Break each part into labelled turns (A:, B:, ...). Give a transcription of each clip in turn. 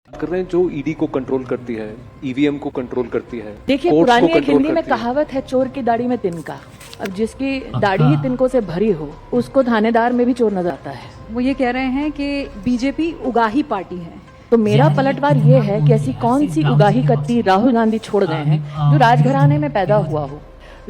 A: कर रहे हैं जो ईडी को कंट्रोल करती है, ईवीएम को कंट्रोल करती है।
B: देखिए, पुरानी एक हिंदी में कहावत है, चोर की दाढ़ी में तिनका। अब जिसकी दाढ़ी ही तिनकों से भरी हो, उसको थानेदार में भी चोर नजर आता है।
C: वो ये कह रहे हैं कि बीजेपी उगाही पार्टी है।
B: तो मेरा पलटवार ये है कि ऐसी कौन सी उगाही कत्ती राहुल गांधी छोड़ गए हैं जो राजघराने में पैदा हुआ हो।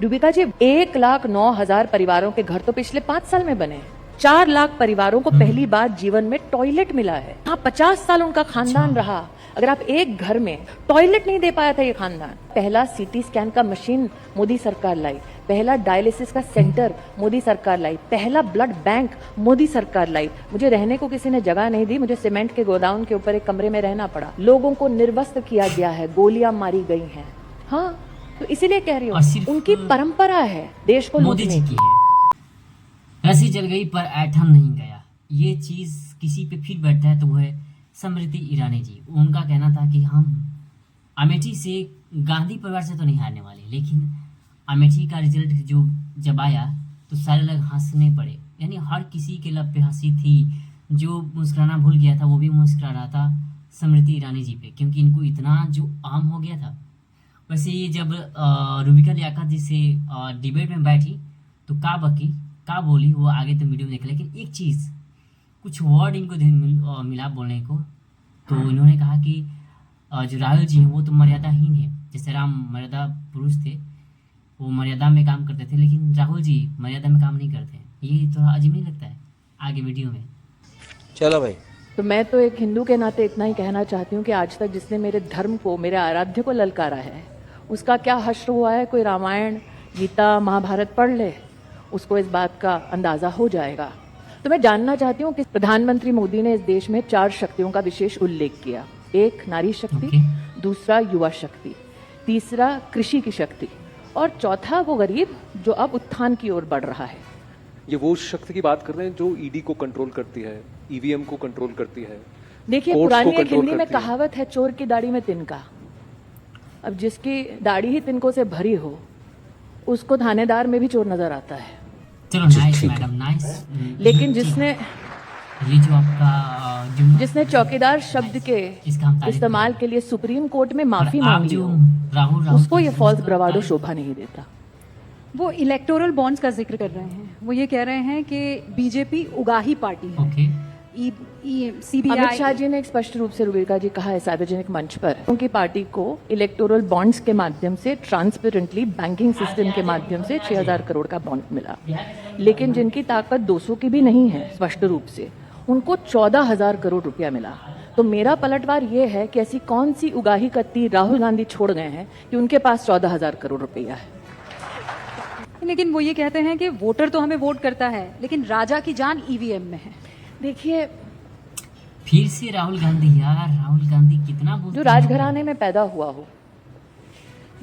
B: रूबिका जी, 1,09,000 परिवारों के घर तो पिछले 5 साल में बने हैं। 4 लाख परिवारों को पहली बार जीवन में टॉयलेट मिला है। हाँ, 50 साल उनका खानदान रहा। अगर आप एक घर में टॉयलेट नहीं दे पाया था ये खानदान। पहला सीटी स्कैन का मशीन मोदी सरकार लाई, पहला डायलिसिस का सेंटर मोदी सरकार लाई, पहला ब्लड बैंक मोदी सरकार लाई। मुझे रहने को किसी ने जगह नहीं दी, मुझे सीमेंट के गोदाम के ऊपर एक कमरे में रहना पड़ा। लोगों को निर्वस्त्र किया गया है, गोलियां मारी गई हैं। हाँ, तो इसीलिए कह रही हूँ, उनकी परंपरा है देश को लूटने की।
D: रस्सी चल गई पर ऐठन नहीं गया। ये चीज किसी पे फिर बैठता है तो वो है स्मृति ईरानी जी। उनका कहना था कि हम अमेठी से गांधी परिवार से तो नहीं हारने वाले, लेकिन अमेठी का रिजल्ट जो जब आया तो सारे लोग हंसने पड़े। यानी हर किसी के लब पे हंसी थी। जो मुस्कुराना भूल गया था वो भी मुस्कुरा रहा था स्मृति ईरानी जी पे, क्योंकि इनको इतना जो आम हो गया था। वैसे ये जब रूबिका लियाकत जी से डिबेट में बैठी तो का बोली वो आगे तो वीडियो में देखा, लेकिन एक चीज़ कुछ वर्ड इनको मिला बोलने को। तो इन्होंने कहा कि जो राहुल जी हैं वो तो मर्यादाहीन है। जैसे राम मर्यादा पुरुष थे, वो मर्यादा में काम करते थे, लेकिन राहुल जी मर्यादा में काम नहीं करते। ये थोड़ा अजीब नहीं लगता है? आगे वीडियो में
E: चलो भाई।
B: तो मैं तो एक हिंदू के नाते इतना ही कहना चाहती हूँ कि आज तक जिसने मेरे धर्म को, मेरे आराध्य को ललकारा है, उसका क्या हश्र हुआ है। कोई रामायण, गीता, महाभारत पढ़ ले, उसको इस बात का अंदाजा हो जाएगा। तो मैं जानना चाहती हूँ कि प्रधानमंत्री मोदी ने इस देश में 4 शक्तियों का विशेष उल्लेख किया। एक नारी शक्ति, दूसरा युवा शक्ति, तीसरा कृषि की शक्ति, और चौथा वो गरीब जो अब उत्थान की ओर बढ़ रहा है।
A: ये वो शक्ति की बात कर रहे हैं जो ईडी को कंट्रोल करती है, ईवीएम को कंट्रोल करती है।
B: देखिए, पुरानी एक हिंदी में कहावत है, चोर की दाढ़ी में तिनका। अब जिसकी दाढ़ी ही तिनकों से भरी हो, उसको थानेदार में भी चोर नजर आता है।
D: चलो, नाइस मैडम, नाइस।
B: लेकिन जिसने
D: ये जो आपका
B: जिसने चौकीदार शब्द के इस्तेमाल के लिए सुप्रीम कोर्ट में माफी मांग ली हो, उसको ये फॉल्स ब्रावाडो शोभा नहीं देता।
C: वो इलेक्टोरल बॉन्ड्स का जिक्र कर रहे हैं। वो ये कह रहे हैं कि बीजेपी उगाही पार्टी है। सीबीआई
B: अमित शाह जी ने एक स्पष्ट रूप से रूबिका जी कहा है सार्वजनिक मंच पर, उनकी पार्टी को इलेक्टोरल बॉन्ड्स के माध्यम से ट्रांसपेरेंटली बैंकिंग सिस्टम के माध्यम से 6,000 करोड़ का बॉन्ड मिला। लेकिन जिनकी ताकत 200 की भी नहीं है, स्पष्ट रूप से उनको 14,000 करोड़ रुपया मिला। तो मेरा पलटवार ये है कि ऐसी कौन सी उगाही कत्ती राहुल गांधी छोड़ गए हैं कि उनके पास 14,000 करोड़ रुपया है।
C: लेकिन वो ये कहते हैं कि वोटर तो हमें वोट करता है, लेकिन राजा की जान ईवीएम में है।
B: देखिए,
D: फिर से राहुल गांधी, यार राहुल गांधी कितना बोलते
B: जो राजघराने में पैदा हुआ हो,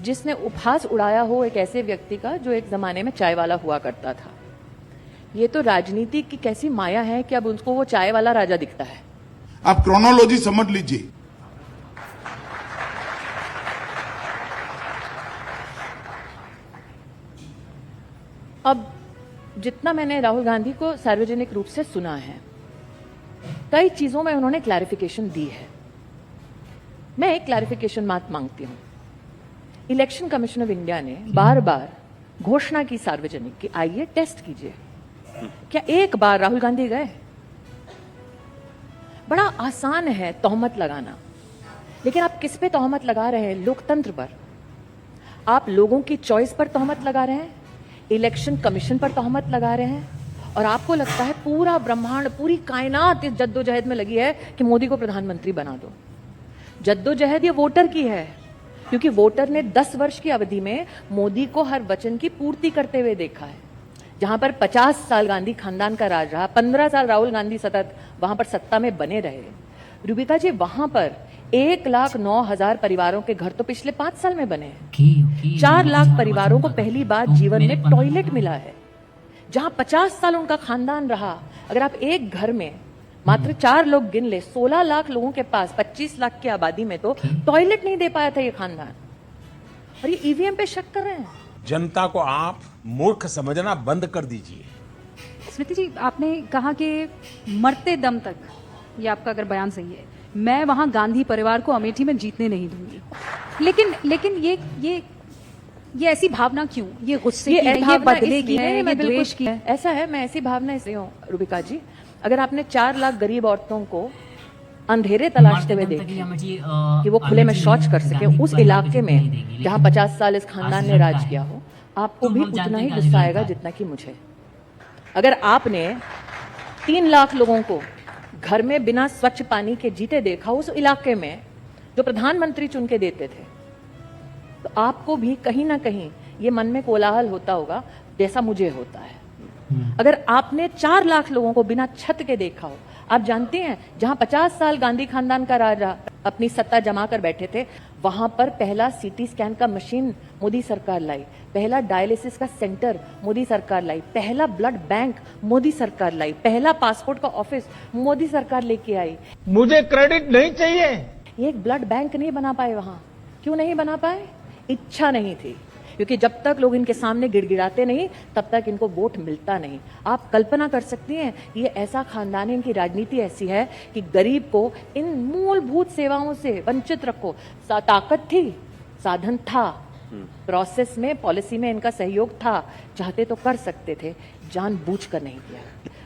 B: जिसने उपहास उड़ाया हो एक ऐसे व्यक्ति का जो एक जमाने में चाय वाला हुआ करता था। ये तो राजनीति की कैसी माया है कि अब उसको वो चाय वाला राजा दिखता है।
F: आप क्रोनोलॉजी समझ लीजिए।
B: अब जितना मैंने राहुल गांधी को सार्वजनिक रूप से सुना है, कई चीजों में उन्होंने क्लैरिफिकेशन दी है। मैं एक क्लैरिफिकेशन बात मांगती हूं। इलेक्शन कमीशन ऑफ इंडिया ने बार बार घोषणा की सार्वजनिक की, आइए टेस्ट कीजिए। क्या एक बार राहुल गांधी गए? बड़ा आसान है तोहमत लगाना, लेकिन आप किस पे तोहमत लगा रहे हैं? लोकतंत्र पर। आप लोगों की चॉइस पर तोहमत लगा रहे हैं, इलेक्शन कमीशन पर तोहमत लगा रहे हैं, और आपको लगता है पूरा ब्रह्मांड, पूरी कायनात इस जद्दोजहद में लगी है कि मोदी को प्रधानमंत्री बना दो। जद्दोजहद ये वोटर की है, क्योंकि वोटर ने 10 वर्ष की अवधि में मोदी को हर वचन की पूर्ति करते हुए देखा है। जहां पर 50 साल गांधी खानदान का राज रहा, 15 साल राहुल गांधी सतत वहां पर सत्ता में बने रहे। रूबिका जी, वहां पर 1,09,000 परिवारों के घर तो पिछले 5 साल में बने हैं। 4 लाख परिवारों को पहली बार जीवन में टॉयलेट मिला है। जहां 50 साल उनका खानदान रहा, अगर आप एक घर में मात्र 4 लोग गिन ले, 16 लाख लोगों के पास 25 लाख की आबादी में तो टॉयलेट नहीं दे पाया था ये खानदान, और ये ईवीएम पे शक कर रहे हैं।
E: जनता को आप मूर्ख समझना बंद कर दीजिए।
C: स्मृति जी, आपने कहा कि मरते दम तक, ये आपका अगर बयान सही है, मैं वहां गांधी परिवार को अमेठी में जीतने नहीं दूंगी। लेकिन ये ऐसी भावना क्यों? ये गुस्से की है, ये
B: भावना
C: बदले की
B: इसलिए
C: है,
B: नहीं,
C: ये
B: मैं बिल्कुल-
C: द्वेष की है।
B: ऐसा है, मैं ऐसी भावना इसलिए हूँ रूबिका जी, अगर आपने 4 लाख गरीब औरतों को अंधेरे तलाशते हुए देखे कि वो खुले में शौच कर सके उस इलाके में जहाँ 50 साल इस खानदान ने राज किया हो, आपको भी उतना ही गुस्सा आएगा जितना कि मुझे। अगर आपने 3 लाख लोगों को घर में बिना स्वच्छ पानी के जीते देखा उस इलाके में जो प्रधानमंत्री चुन के देते थे, तो आपको भी कहीं ना कहीं ये मन में कोलाहल होता होगा जैसा मुझे होता है। अगर आपने 4 लाख लोगों को बिना छत के देखा हो, आप जानते हैं जहां 50 साल गांधी खानदान का राजा अपनी सत्ता जमा कर बैठे थे, वहां पर पहला सीटी स्कैन का मशीन मोदी सरकार लाई, पहला डायलिसिस का सेंटर मोदी सरकार लाई, पहला ब्लड बैंक मोदी सरकार लाई, पहला पासपोर्ट का ऑफिस मोदी सरकार लेके आई।
E: मुझे क्रेडिट नहीं चाहिए।
B: ये एक ब्लड बैंक नहीं बना पाए वहां। क्यों नहीं बना पाए? इच्छा नहीं थी, क्योंकि जब तक लोग इनके सामने गिड़गिड़ाते नहीं तब तक इनको वोट मिलता नहीं। आप कल्पना कर सकती हैं, ये ऐसा खानदान है, इनकी राजनीति ऐसी है कि गरीब को इन मूलभूत सेवाओं से वंचित रखो। ताकत थी, साधन था, प्रोसेस में, पॉलिसी में इनका सहयोग था, चाहते तो कर सकते थे, जानबूझकर नहीं किया।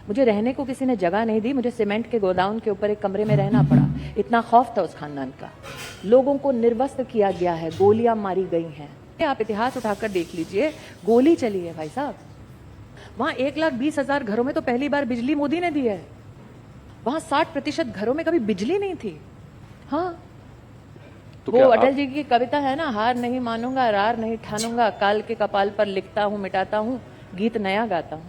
B: मुझे रहने को किसी ने जगह नहीं दी, मुझे सीमेंट के गोदाम के ऊपर एक कमरे में रहना पड़ा। इतना खौफ था उस खानदान का। लोगों को निर्वस्त्र किया गया है, गोलियां मारी गई हैं। आप इतिहास उठाकर देख लीजिए, गोली चली है भाई साहब। वहां 1,20,000 घरों में तो पहली बार बिजली मोदी ने दी है। वहां 60% घरों में कभी बिजली नहीं थी। हाँ,
A: तो
B: वो
A: क्या
B: अटल
A: आप-
B: जी की कविता है ना, हार नहीं मानूंगा, रार नहीं ठानूंगा, काल के कपाल पर लिखता हूँ, मिटाता हूँ, गीत नया गाता हूँ।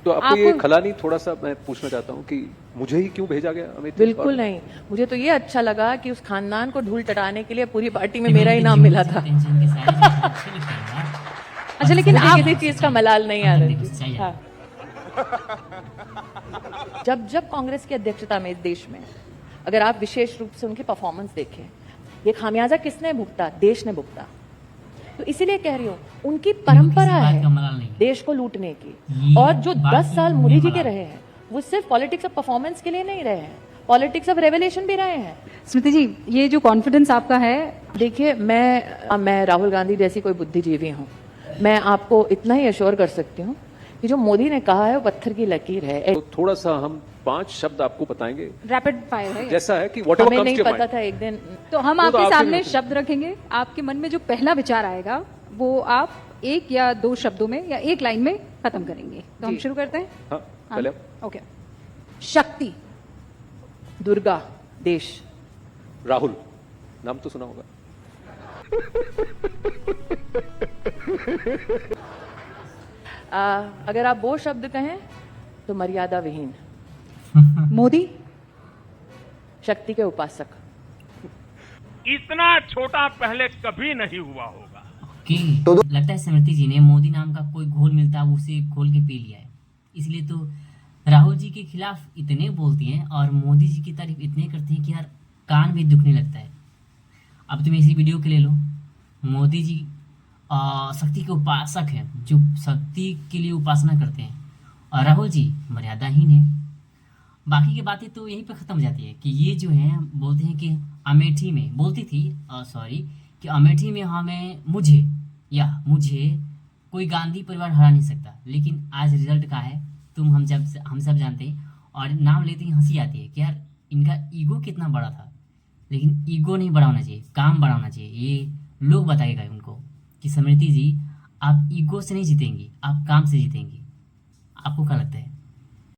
A: तो आपको ये खलानी थोड़ा सा मैं पूछना चाहता हूँ कि मुझे ही क्यों भेजा गया अमेठी?
B: बिल्कुल नहीं, मुझे तो ये अच्छा लगा कि उस खानदान को धूल चटाने के लिए पूरी पार्टी में मेरा ही नाम मिला था।
C: अच्छा, लेकिन
B: मुझे
C: आप
B: किसी चीज का मलाल नहीं आ रही थी।
D: चाहिए।
B: हाँ। जब कांग्रेस की अध्यक्षता में इस देश में, अगर आप विशेष रूप से उनकी परफॉर्मेंस देखें, ये खामियाजा किसने भुगता? देश ने भुगता। तो इसीलिए कह रही हूँ, उनकी परंपरा
D: किसी बात
B: है
D: का मलाल नहीं।
B: देश को लूटने की।
D: ये
B: और जो
D: बात
B: 10 साल
D: की
B: मोदी जी के
D: मलाल।
B: रहे हैं, वो सिर्फ पॉलिटिक्स ऑफ परफॉर्मेंस के लिए नहीं रहे हैं, पॉलिटिक्स ऑफ रेवलेशन भी रहे हैं।
C: स्मृति जी, ये जो कॉन्फिडेंस आपका है,
B: देखिए, मैं राहुल गांधी जैसी कोई बुद्धिजीवी हूँ। मैं आपको इतना ही अश्योर कर सकती हूँ कि जो मोदी ने कहा है वो पत्थर की लकीर है।
A: तो थोड़ा सा हम 5 शब्द आपको बताएंगे,
C: रैपिड फायर है।
A: जैसा है कि व्हाटएवर
B: हमें
A: कम्स
B: नहीं
A: टू
B: पता
A: माइंड।
B: था एक दिन।
C: तो हम
A: वो तो
C: आपके
A: आपके
C: सामने
A: लिए-
C: शब्द रखेंगे, आपके मन में जो पहला विचार आएगा वो आप 1 या 2 शब्दों में या 1 लाइन में खत्म करेंगे। तो हम
B: जी।
C: शुरू करते हैं।
A: हाँ, पहले
C: ओके। शक्ति,
B: दुर्गा, देश,
A: राहुल, नाम तो सुना होगा।
B: अगर आप वो शब्द कहें तो मर्यादा विहीन,
C: मोदी,
B: शक्ति के उपासक।
E: इतना छोटा पहले कभी नहीं हुआ होगा।
D: तो लगता है स्मृति जी ने मोदी नाम का कोई घोल मिलता है उसे खोल के पी लिया है, इसलिए तो राहुल जी के खिलाफ इतने बोलती हैं और मोदी जी की तारीफ इतने करती हैं कि यार कान भी दुखने लगता है। अब तुम इसी वीडियो के ले लो, मोदी जी शक्ति के उपासक हैं, जो शक्ति के लिए उपासना करते हैं, और राहुल जी मर्यादाहीन है। बाकी की बातें तो यहीं पे ख़त्म हो जाती है कि ये जो है बोलते हैं कि अमेठी में बोलती थी कि अमेठी में मुझे कोई गांधी परिवार हरा नहीं सकता, लेकिन आज रिजल्ट का है हम सब जानते हैं। और नाम लेते ही हंसी आती है कि यार इनका ईगो कितना बड़ा था, लेकिन ईगो नहीं बड़ा होना चाहिए, काम बड़ा होना चाहिए। ये लोग बताएगा उनको कि स्मृति जी आप ईगो से नहीं जीतेंगी, आप काम से जीतेंगी। आपको क्या लगता है?